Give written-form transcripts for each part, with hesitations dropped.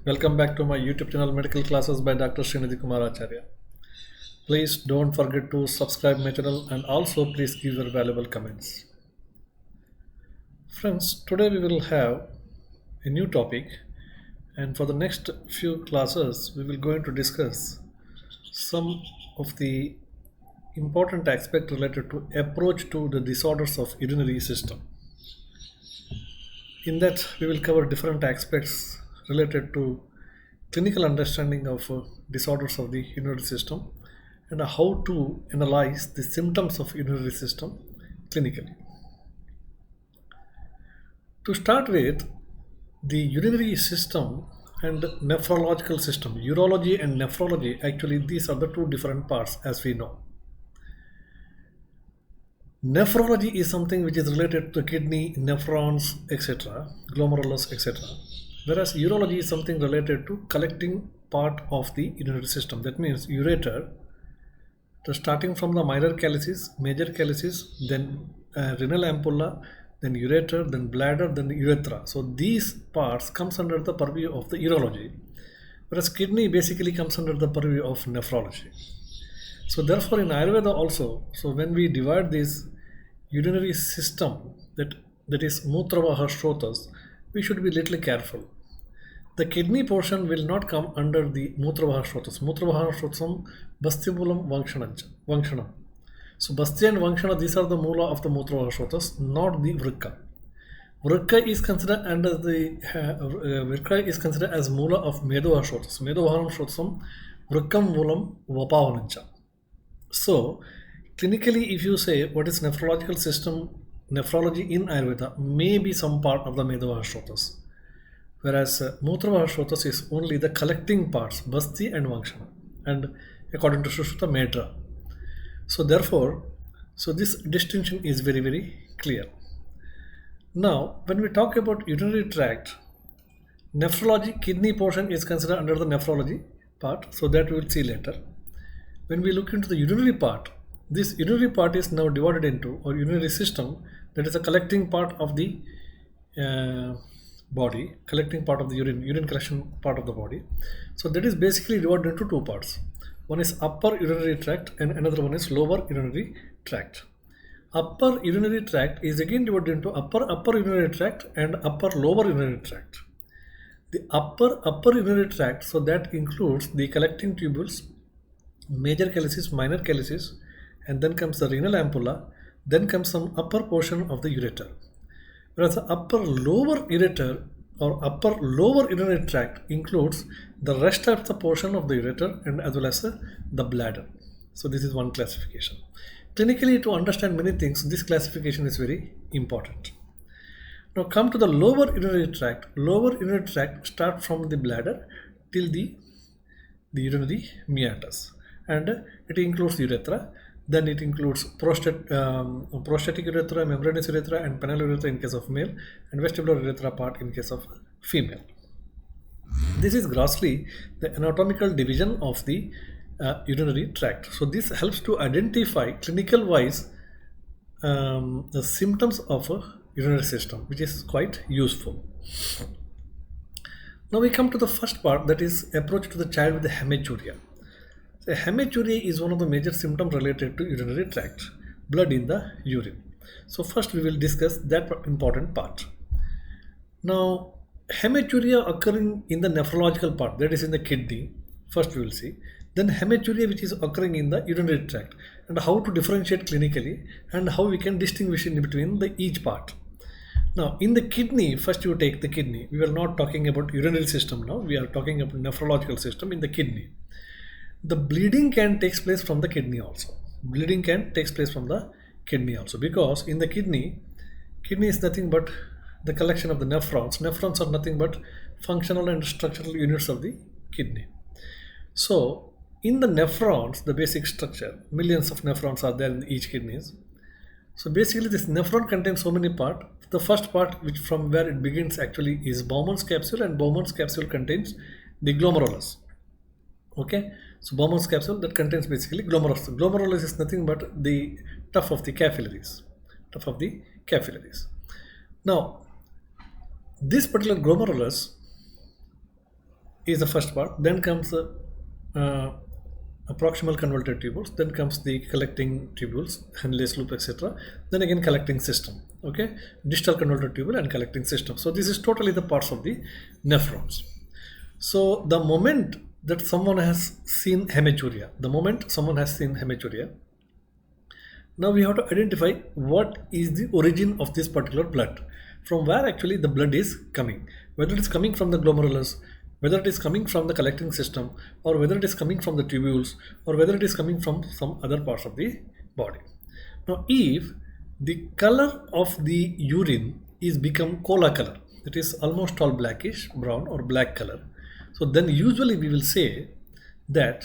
Welcome back to my YouTube channel Medical Classes by Dr. Srinidhi Kumar Acharya. Please don't forget to subscribe my channel and also please give your valuable comments. Friends, today we will have a new topic, and for the next few classes we will going to discuss some of the important aspects related to approach to the disorders of urinary system. In that we will cover different aspects related to clinical understanding of disorders of the urinary system and how to analyze the symptoms of urinary system clinically. To start with, the urinary system and nephrological system, urology and nephrology, actually these are the two different parts as we know. Nephrology is something which is related to kidney, nephrons, etc., glomerulus, etc. Whereas urology is something related to collecting part of the urinary system. That means ureter, starting from the minor calyces, major calyces, then renal ampulla, then ureter, then bladder, then urethra. So these parts comes under the purview of the urology, whereas kidney basically comes under the purview of nephrology. So therefore in Ayurveda also, so when we divide this urinary system, that is Mutravaha Shrotas, we should be little careful. The kidney portion will not come under the Mutravaha Shrotas. Mutravaha Shrotasam Bastimulam Vangshanam. So Basti and Vangshana, these are the mula of the Mutravaha Shrotas, not the Vrikka. Vrikka is considered under the Vrikka is considered as mula of Medoha Shrotas. Medoha Shrotasam Vrikkam Mulam Vapavanancha. So clinically, if you say what is nephrological system, nephrology in Ayurveda may be some part of the Medoha Shrotas, whereas Mutravaha Shrotas is only the collecting parts, Basti and Vangshana, and according to Sushruta, Medra. So therefore, so this distinction is very, very clear. Now, when we talk about urinary tract, nephrology, kidney portion is considered under the nephrology part, so that we will see later. When we look into the urinary part, this urinary part is now divided into, or urinary system, that is a collecting part of the body, collecting part of the urine collection part of the body. So that is basically divided into two parts. One is upper urinary tract and another one is lower urinary tract. Upper urinary tract is again divided into upper urinary tract and upper lower urinary tract. The upper urinary tract, so that includes the collecting tubules, major calyces, minor calyces, and then comes the renal ampulla, then comes some upper portion of the ureter. Whereas the upper lower ureter or upper lower urinary tract includes the rest of the portion of the ureter and as well as the bladder. So this is one classification. Clinically, to understand many things, this classification is very important. Now come to the lower urinary tract. Lower urinary tract start from the bladder till the urinary meatus, and it includes urethra. Then it includes prostatic urethra, membranous urethra, and penile urethra in case of male, and vestibular urethra part in case of female. This is grossly the anatomical division of the urinary tract. So this helps to identify clinical wise the symptoms of a urinary system, which is quite useful. Now we come to the first part, that is approach to the child with the hematuria. So hematuria is one of the major symptoms related to urinary tract, blood in the urine. So first we will discuss that important part. Now hematuria occurring in the nephrological part, that is in the kidney, first we will see. Then hematuria which is occurring in the urinary tract, and how to differentiate clinically and how we can distinguish in between each part. Now in the kidney, first you take the kidney. We are not talking about urinary system now, we are talking about nephrological system in the kidney. The bleeding can take place from the kidney also. Bleeding can take place from the kidney also, because in the kidney is nothing but the collection of the nephrons. Nephrons are nothing but functional and structural units of the kidney. So in the nephrons, the basic structure, millions of nephrons are there in each kidneys. So basically this nephron contains so many parts. The first part, which from where it begins actually, is Bowman's capsule, and Bowman's capsule contains the glomerulus. Okay, so Bowman's capsule that contains basically glomerulus. Glomerulus is nothing but the tuft of the capillaries. Now, this particular glomerulus is the first part. Then comes uh, proximal convoluted tubules. Then comes the collecting tubules, Henle's loop, etc. Then again collecting system. Okay, distal convoluted tubule and collecting system. So this is totally the parts of the nephrons. So the moment that someone has seen hematuria, now we have to identify what is the origin of this particular blood, from where actually the blood is coming, whether it is coming from the glomerulus, whether it is coming from the collecting system, or whether it is coming from the tubules, or whether it is coming from some other parts of the body. Now if the color of the urine is become cola color, it is almost all blackish brown or black color, so then usually we will say that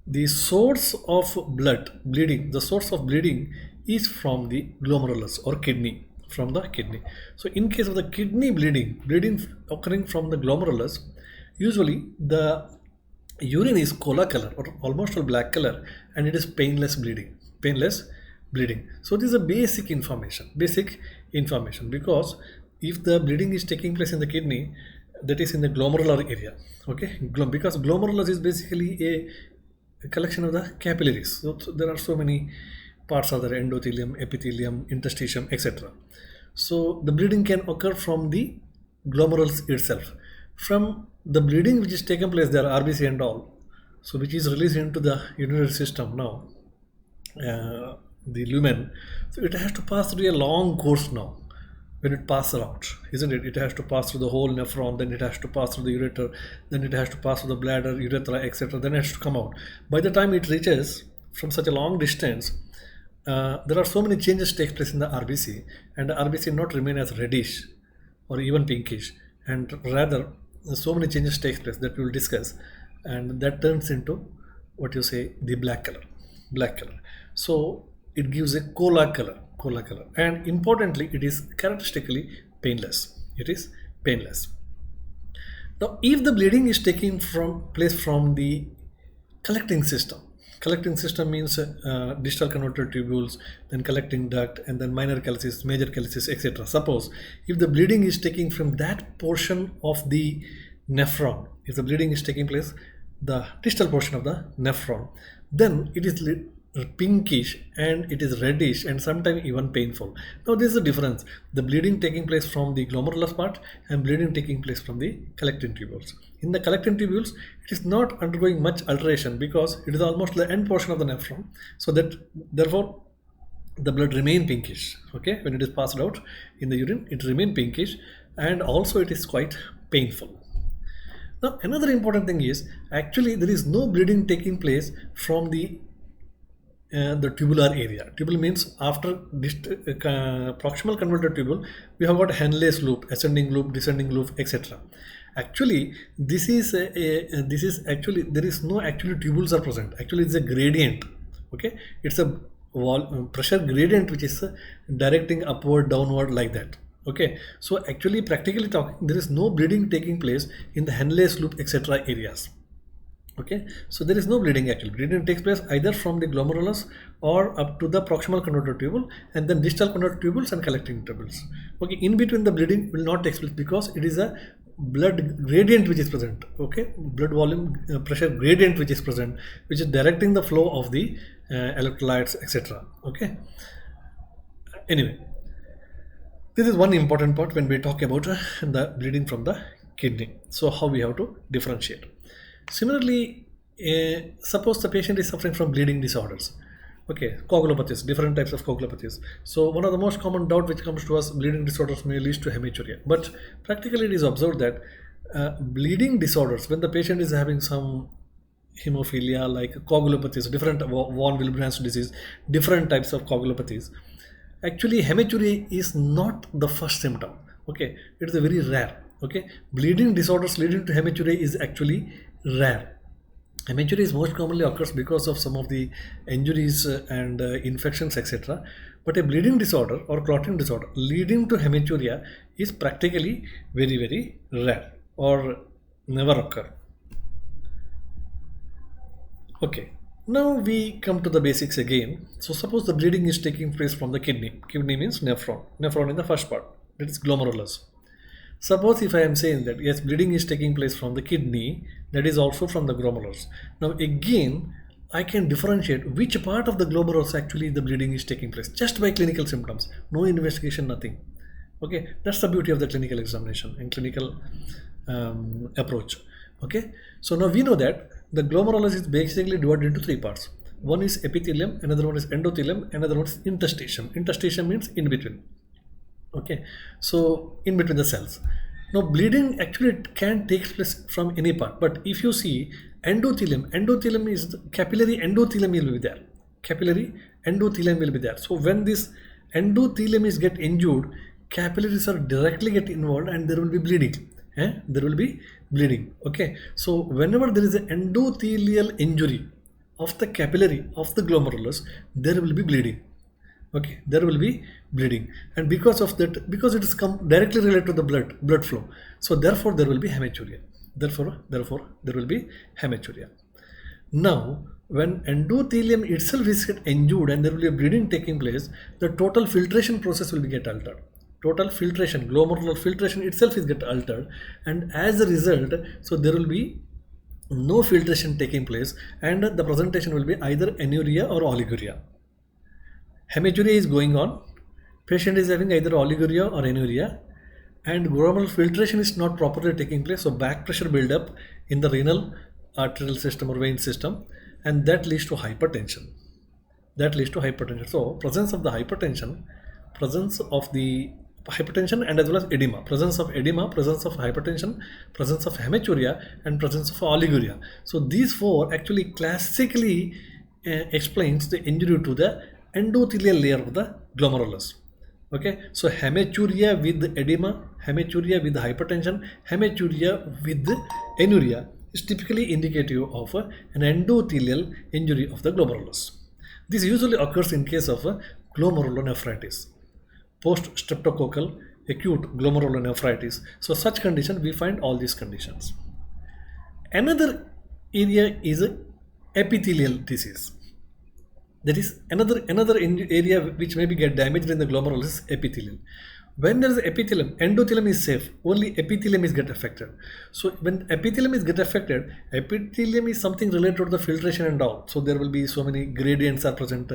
the source of bleeding is from the glomerulus or kidney, from the kidney. So in case of the kidney bleeding occurring from the glomerulus, usually the urine is cola color or almost all black color, and it is painless bleeding. So this is a basic information, because if the bleeding is taking place in the kidney, that is in the glomerular area. Okay, because glomerulus is basically a collection of the capillaries. So there are so many parts of the endothelium, epithelium, interstitium, etc. So the bleeding can occur from the glomerulus itself. From the bleeding which is taken place there, RBC and all, so which is released into the urinary system now, the lumen. So it has to pass through a long course now. When it passes out, isn't it? It has to pass through the whole nephron, then it has to pass through the ureter, then it has to pass through the bladder, urethra, etc. Then it has to come out. By the time it reaches from such a long distance, there are so many changes take place in the RBC, and the RBC not remain as reddish or even pinkish, and rather so many changes take place that we will discuss, and that turns into what you say the black color. So it gives a cola color, and importantly it is characteristically painless. Now if the bleeding is taking place from the collecting system means distal convoluted tubules, then collecting duct, and then minor calyces, major calyces, etc. Suppose if the bleeding is taking from that portion of the nephron, if the bleeding is taking place the distal portion of the nephron, then it is pinkish and it is reddish and sometimes even painful. Now this is the difference, the bleeding taking place from the glomerulus part and bleeding taking place from the collecting tubules. In the collecting tubules it is not undergoing much alteration because it is almost the end portion of the nephron, so that therefore the blood remain pinkish. Okay, when it is passed out in the urine it remain pinkish, and also it is quite painful. Now another important thing is actually there is no bleeding taking place from the tubular area. Tubule means after proximal convoluted tubule, we have got Henle's loop, ascending loop, descending loop, etc. Actually, this is actually there is no actually tubules are present. Actually, it's a gradient. Okay, it's a pressure gradient which is directing upward, downward like that. Okay, so actually, practically talking, there is no bleeding taking place in the Henle's loop, etc. areas. Okay, so there is no bleeding actually. Bleeding takes place either from the glomerulus or up to the proximal convoluted tubule, and then distal convoluted tubules and collecting tubules. Okay, in between the bleeding will not take place because it is a blood gradient which is present. Okay, blood volume pressure gradient which is present, which is directing the flow of the electrolytes, etc. Okay, anyway, this is one important part when we talk about the bleeding from the kidney. So how we have to differentiate. Similarly, suppose the patient is suffering from bleeding disorders. Okay, coagulopathies, different types of coagulopathies. So one of the most common doubt which comes to us, bleeding disorders may lead to hematuria. But practically it is observed that bleeding disorders, when the patient is having some hemophilia like coagulopathies, different von Willebrand's disease, different types of coagulopathies, actually hematuria is not the first symptom. Okay, it is a very rare. Okay, bleeding disorders leading to hematuria is actually rare. Hematuria is most commonly occurs because of some of the injuries and infections, etc. But a bleeding disorder or clotting disorder leading to hematuria is practically very rare or never occur. Okay, now we come to the basics again. So suppose the bleeding is taking place from the kidney. Kidney means nephron. Nephron in the first part, that is glomerulus. Suppose if I am saying that yes, bleeding is taking place from the kidney, that is also from the glomerulus. Now again, I can differentiate which part of the glomerulus actually the bleeding is taking place just by clinical symptoms, no investigation, nothing. Okay, that's the beauty of the clinical examination and clinical approach. Okay, so now we know that the glomerulus is basically divided into three parts. One is epithelium, another one is endothelium, another one is interstitium. Interstitium means in between. Okay, so in between the cells. Now bleeding actually can take place from any part, but if you see endothelium is the capillary endothelium will be there. Capillary endothelium will be there. So when this endothelium is get injured, capillaries are directly get involved and there will be bleeding. There will be bleeding. Okay, so whenever there is an endothelial injury of the capillary of the glomerulus, there will be bleeding. Okay, there will be bleeding, and because of that, because it is directly related to the blood flow, so therefore there will be hematuria. Therefore there will be hematuria. Now when endothelium itself is get injured and there will be a bleeding taking place, the total filtration process will be get altered. Total filtration, glomerular filtration itself is get altered, and as a result, so there will be no filtration taking place, and the presentation will be either anuria or oliguria. Hematuria is going on, patient is having either oliguria or anuria, and glomerular filtration is not properly taking place, so back pressure build up in the renal arterial system or vein system, and that leads to hypertension. So presence of hypertension and as well as edema, presence of hypertension, presence of hematuria, and presence of oliguria. So these four actually classically explains the injury to the endothelial layer of the glomerulus. Okay, so hematuria with edema, hematuria with hypertension, hematuria with anuria is typically indicative of an endothelial injury of the glomerulus. This usually occurs in case of glomerulonephritis, post-streptococcal acute glomerulonephritis. So such condition, we find all these conditions. Another area is epithelial disease. That is another area which may be get damaged in the glomerulus is epithelium. When there is epithelium, endothelium is safe, only epithelium is get affected. So when epithelium is get affected, epithelium is something related to the filtration and all. So there will be so many gradients are present,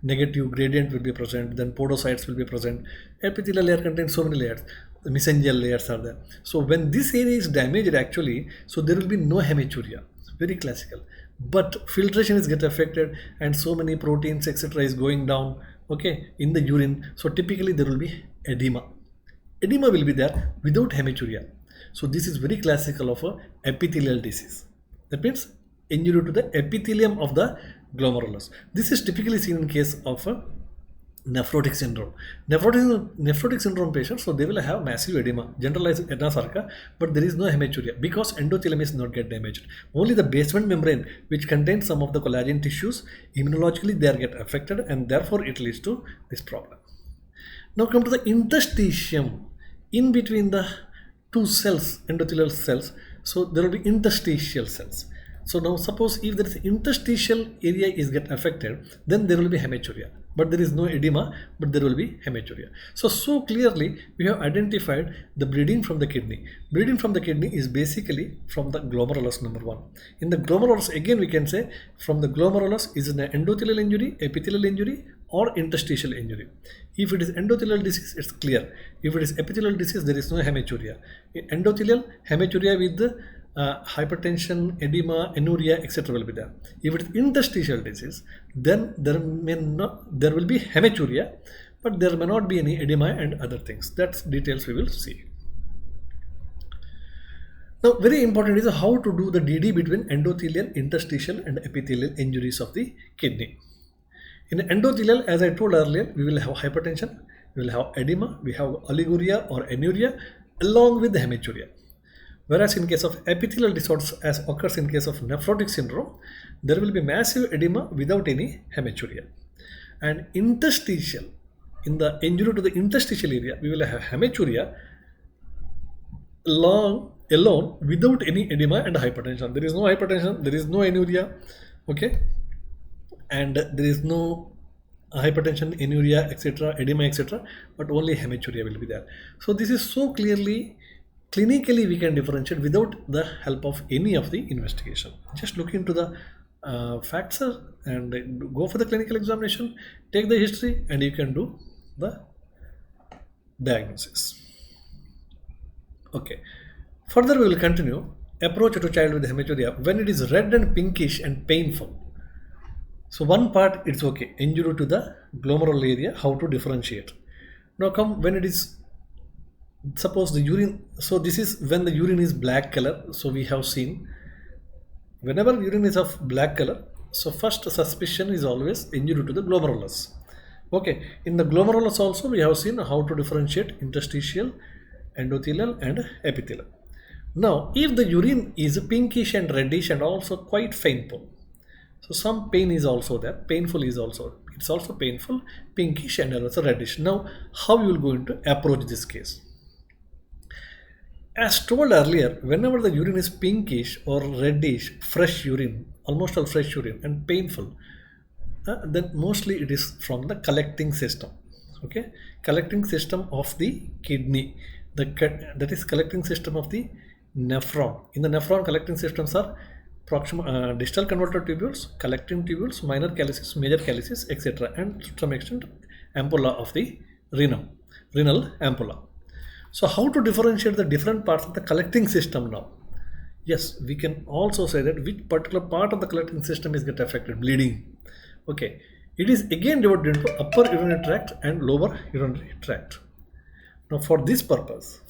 negative gradient will be present, then podocytes will be present. Epithelial layer contains so many layers, the mesangial layers are there. So when this area is damaged actually, so there will be no hematuria, very classical. But filtration is get affected and so many proteins etc is going down, okay, in the urine. So typically there will be edema will be there without hematuria. So this is very classical of a epithelial disease. That means injury to the epithelium of the glomerulus. This is typically seen in case of a nephrotic syndrome. Nephrotic syndrome patients, so they will have massive edema, generalized edema sarca, but there is no hematuria because endothelium is not get damaged. Only the basement membrane, which contains some of the collagen tissues, immunologically they are get affected, and therefore it leads to this problem. Now come to the interstitium, in between the two cells, endothelial cells. So there will be interstitial cells. So now suppose if there is interstitial area is get affected, then there will be hematuria, but there is no edema, but there will be hematuria. So clearly we have identified the bleeding from the kidney. Bleeding from the kidney is basically from the glomerulus, number one. In the glomerulus, again we can say from the glomerulus is an endothelial injury, epithelial injury, or interstitial injury. If it is endothelial disease, it's clear. If it is epithelial disease, there is no hematuria. Endothelial, hematuria with the hypertension, edema, anuria, etc. will be there. If it is interstitial disease, then there will be hematuria, but there may not be any edema and other things. That's details we will see. Now, very important is how to do the DD between endothelial, interstitial, and epithelial injuries of the kidney. In endothelial, as I told earlier, we will have hypertension, we will have edema, we have oliguria or anuria, along with the hematuria. Whereas in case of epithelial disorders, as occurs in case of nephrotic syndrome, there will be massive edema without any hematuria. And interstitial, in the injury to the interstitial area, we will have hematuria alone without any edema and hypertension. There is no hypertension, there is no anuria, okay, and there is no hypertension, anuria, etc., edema, etc., but only hematuria will be there. So this is so clearly clinically we can differentiate without the help of any of the investigation. Just look into the facts and go for the clinical examination, take the history, and you can do the diagnosis. Okay. Further, we will continue. Approach to child with hematuria when it is red and pinkish and painful. So one part it's okay. Injury to the glomerular area. How to differentiate? Now come when it is, suppose the urine. So this is when the urine is black color. So we have seen whenever urine is of black color. So first suspicion is always injury to the glomerulus. Okay. In the glomerulus also we have seen how to differentiate interstitial, endothelial, and epithelial. Now, if the urine is pinkish and reddish and also quite painful, so some pain is also there. Painful is also, it's also painful, pinkish and also reddish. Now, how you will going to approach this case? As told earlier, whenever the urine is pinkish or reddish, fresh urine, almost all fresh urine and painful, then mostly it is from the collecting system. Okay, collecting system of the kidney. That is collecting system of the nephron. In the nephron, collecting systems are distal converter tubules, collecting tubules, minor calyces, major calyces, etc., and to some extent ampulla of the renal ampulla. So how to differentiate the different parts of the collecting system now? Yes, we can also say that which particular part of the collecting system is get affected, bleeding. Okay, it is again divided into upper urinary tract and lower urinary tract. Now for this purpose,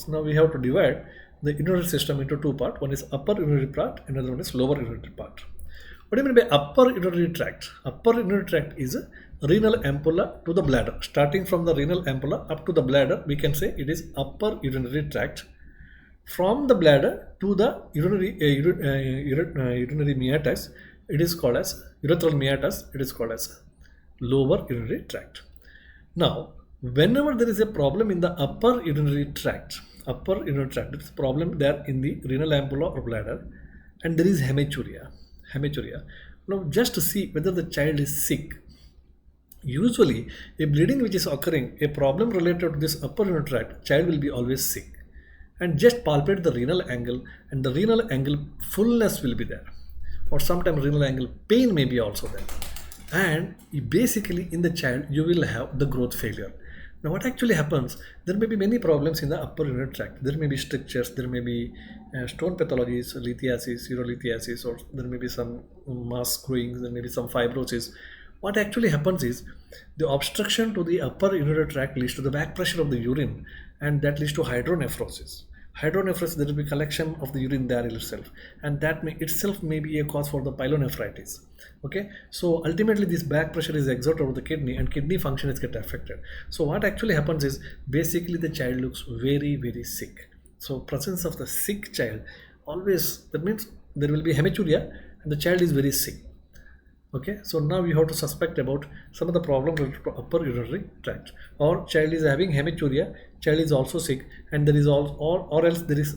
now we have to divide the urinary system into two parts. One is upper urinary part, another one is lower urinary part. What do you mean by upper urinary tract? Upper urinary tract is a renal ampulla to the bladder. Starting from the renal ampulla up to the bladder, we can say it is upper urinary tract. From the bladder to the urinary meatus, it is called as urethral meatus. It is called as lower urinary tract. Now, whenever there is a problem in the upper urinary tract, there is a problem there in the renal ampulla or bladder, and there is hematuria. Now, just to see whether the child is sick. Usually, a bleeding which is occurring, a problem related to this upper urinary tract, child will be always sick. And just palpate the renal angle, and the renal angle fullness will be there, or sometimes renal angle pain may be also there. And basically, in the child, you will have the growth failure. Now, what actually happens? There may be many problems in the upper urinary tract. There may be strictures, there may be stone pathologies, lithiasis, urolithiasis, or there may be some mass growing, there may be some fibrosis. What actually happens is the obstruction to the upper urinary tract leads to the back pressure of the urine, and that leads to hydronephrosis. Hydronephrosis, there will be collection of the urine there itself, and that may itself may be a cause for the pyelonephritis. Okay, so ultimately this back pressure is exerted over the kidney, and kidney function is get affected. So what actually happens is basically the child looks very, very sick. So presence of the sick child always, that means there will be hematuria and the child is very sick. Okay, so now we have to suspect about some of the problems related to upper urinary tract, or child is having hematuria, child is also sick, and there is all, or else there is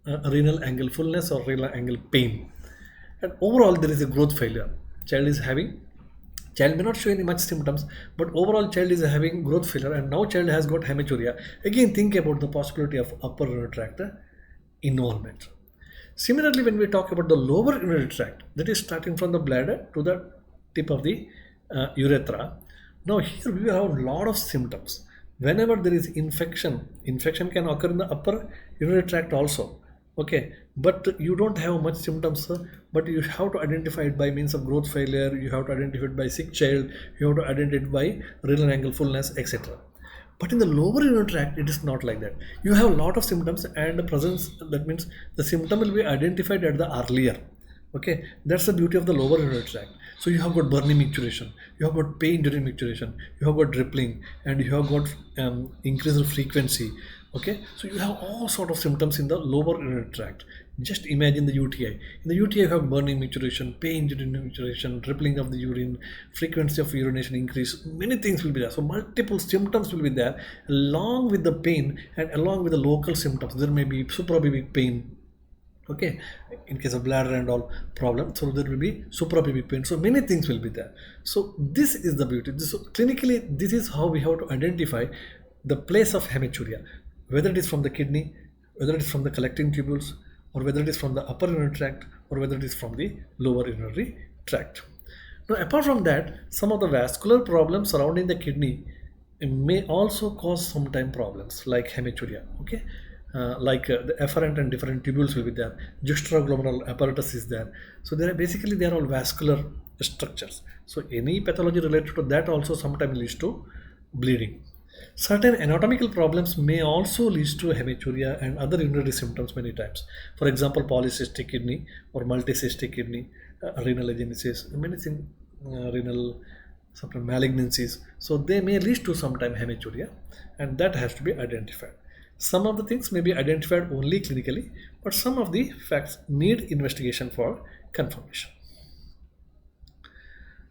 a renal angle fullness or renal angle pain, and overall there is a growth failure. Child may not show any much symptoms, but overall child is having growth failure, and now child has got hematuria. Again, think about the possibility of upper urinary tract involvement. Similarly, when we talk about the lower urinary tract, that is starting from the bladder to the tip of the urethra. Now here we have a lot of symptoms. Whenever there is infection can occur in the upper urinary tract also. Okay, but you don't have much symptoms, but you have to identify it by means of growth failure, you have to identify it by sick child, you have to identify it by renal angle fullness, etc. But in the lower urinary tract, it is not like that. You have a lot of symptoms and the presence, that means the symptom will be identified at the earlier. Okay, that's the beauty of the lower urinary tract. So you have got burning micturition, you have got pain during micturition, you have got dripping, and you have got increased frequency. Okay, so you have all sort of symptoms in the lower urinary tract. Just imagine the UTI. In the UTI, you have burning micturition, pain during micturition, dribbling of the urine, frequency of urination increase. Many things will be there. So multiple symptoms will be there, along with the pain and along with the local symptoms. There may be suprapubic pain. Okay, in case of bladder and all problem, so there will be suprapubic pain. So many things will be there. So this is the beauty. Clinically, this is how we have to identify the place of hematuria. whether it is from the kidney, whether it is from the collecting tubules, or whether it is from the upper urinary tract, or whether it is from the lower urinary tract. Now, apart from that, some of the vascular problems surrounding the kidney may also cause sometime problems like hematuria. Okay, the efferent and different tubules will be there. Juxtaglomerular apparatus is there. So they are all vascular structures. So any pathology related to that also sometimes leads to bleeding. Certain anatomical problems may also lead to hematuria and other urinary symptoms many times. For example, polycystic kidney or multicystic kidney, renal agenesis, many things, renal sometimes malignancies. So they may lead to sometime hematuria, and that has to be identified. Some of the things may be identified only clinically, but some of the facts need investigation for confirmation.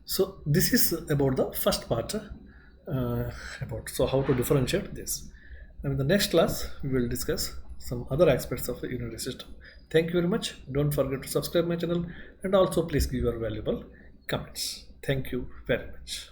So this is about the first part, about so how to differentiate this. And in the next class we will discuss some other aspects of the urinary system. Thank you very much. Don't forget to subscribe my channel, and also please give your valuable comments. Thank you very much.